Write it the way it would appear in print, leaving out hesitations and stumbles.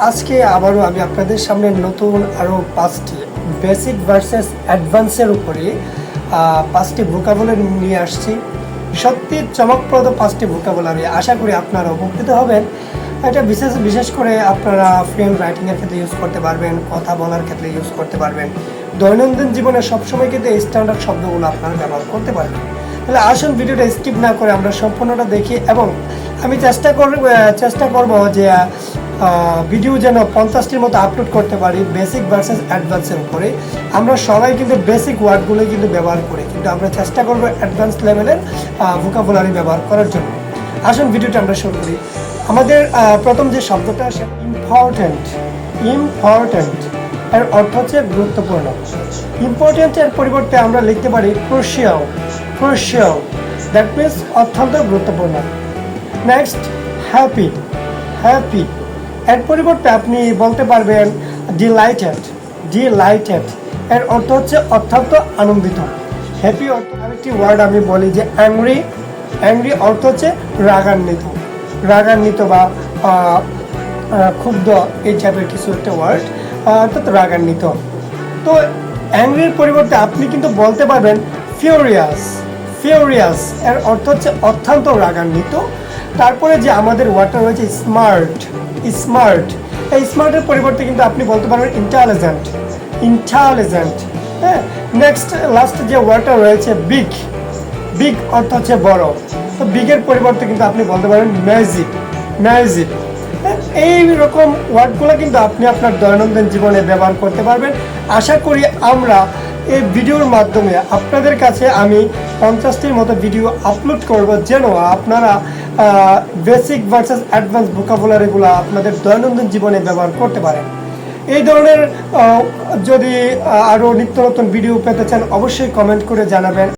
আজকে আবারও আমি আপনাদের সামনে নতুন আরও 5টি বেসিক ভার্সেস অ্যাডভান্সের উপরে 5টি ভোকাবুলারি নিয়ে আসছি। সত্যি চমকপ্রদ 5টি ভোকাবুলারি, আশা করি আপনারা উপকৃত হবেন। এটা বিশেষ করে আপনারা ফ্রেন্ড রাইটিংয়ের ক্ষেত্রে ইউজ করতে পারবেন, কথা বলার ক্ষেত্রে ইউজ করতে পারবেন, দৈনন্দিন জীবনে সবসময় কিন্তু এই স্ট্যান্ডার্ড শব্দগুলো আপনারা ব্যবহার করতে পারবেন। তাহলে আসুন ভিডিওটা স্কিপ না করে আমরা সম্পূর্ণটা দেখি, এবং আমি চেষ্টা করব যে ভিডিও যেন 50টির মতো আপলোড করতে পারি বেসিক ভার্সেস অ্যাডভান্সের উপরে। আমরা সবাই কিন্তু বেসিক ওয়ার্ডগুলো কিন্তু ব্যবহার করি, কিন্তু আমরা চেষ্টা করব অ্যাডভান্স লেভেলের ভোকাবুলারি ব্যবহার করার জন্য। আসুন ভিডিওটা আমরা শুরু করি। আমাদের প্রথম যে শব্দটা সে ইম্পর্ট্যান্ট। এর অর্থ হচ্ছে গুরুত্বপূর্ণ। ইম্পর্ট্যান্টের পরিবর্তে আমরা লিখতে পারি ক্রুশিয়াল, দ্যাট মিনস অত্যন্ত গুরুত্বপূর্ণ। Next happy. এর পরিবর্তে আপনি বলতে পারবেন ডিলাইটেড। এর অর্থ হচ্ছে অত্যন্ত আনন্দিত। হ্যাপি অর্থ আরেকটি ওয়ার্ড আমি বলি যে অ্যাংরি অর্থ হচ্ছে রাগান্বিত বা ক্ষুব্ধ, এই টাইপের কিছু একটা ওয়ার্ড, অর্থাৎ রাগান্বিত। তো অ্যাংরির পরিবর্তে আপনি কিন্তু বলতে পারবেন ফিউরিয়াস। এর অর্থ হচ্ছে অত্যন্ত রাগান্বিত। তারপরে যে আমাদের ওয়ার্ডটা রয়েছে স্মার্ট। এই স্মার্টের পরিবর্তে কিন্তু আপনি বলতে পারবেন ইন্টেলিজেন্ট। হ্যাঁ, নেক্সট লাস্ট যে ওয়ার্ডটা রয়েছে বিগ অর্থ হচ্ছে বড়। তো বিগের পরিবর্তে কিন্তু আপনি বলতে পারেন ম্যাজিক। এই রকম ওয়ার্ডগুলো কিন্তু আপনি আপনার দৈনন্দিন জীবনে ব্যবহার করতে পারবেন। আশা করি আমরা এই ভিডিওর মাধ্যমে আপনাদের কাছে আমি 50টির মতো ভিডিও আপলোড করব, যেন আপনারা বেসিক ভার্সেস অ্যাডভান্স ভোকাবুলারিগুলো আপনাদের দৈনন্দিন জীবনে ব্যবহার করতে পারেন। এই ধরনের যদি আরও নিত্য নতুন ভিডিও পেতে চান অবশ্যই কমেন্ট করে জানাবেন।